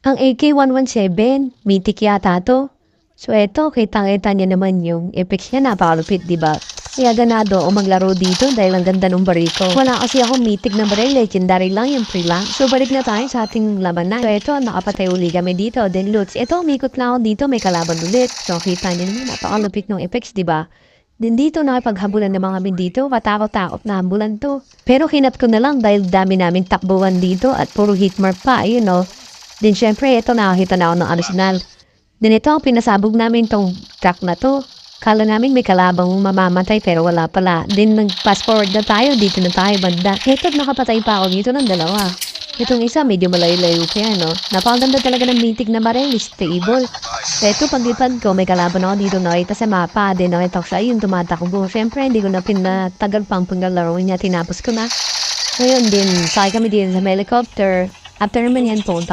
Ang AK-117, mythic yata to. So eto, kitang-kita niya naman yung effects niya, napakalupit, diba? Kaya ganado ako maglaro dito dahil ang ganda ng baril ko. Wala kasi ako mythic na baril, legendary lang yung free lang. So balik na tayo sa ating labanan. So eto, nakapatay uli kami dito, then loots. Eto, umikot lang ako dito, may kalaban ulit. So kita niyo naman, napakalupit ng effects, diba? Din dito nakipaghabulan naman kami dito, matakot-takot na hambulan to. Pero kinat ko na lang dahil dami naming takbuhan dito at puro hitmark pa, you know. Din syempre, ito nakakita na ako ng original. Din ito ang pinasabog namin tong truck na to. Kala namin may kalabang mamamatay pero wala pala. Din nag-fast forward na tayo, dito na tayo banda. Ito nakapatay pa ako dito ng dalawa. Itong isa medyo malayo-layo pa yan, no? Napakaganda talaga ng mythic na baril, stable. Ito paglipad ko, may kalaban ako dito nakita sa mapa. Din nakita ko siya, yung tumatakbo. Siyempre, hindi ko na pinatagal pang paglalaro niya, tinapos ko na. Ngayon din, sakay kami din sa helicopter. After naman yan, punta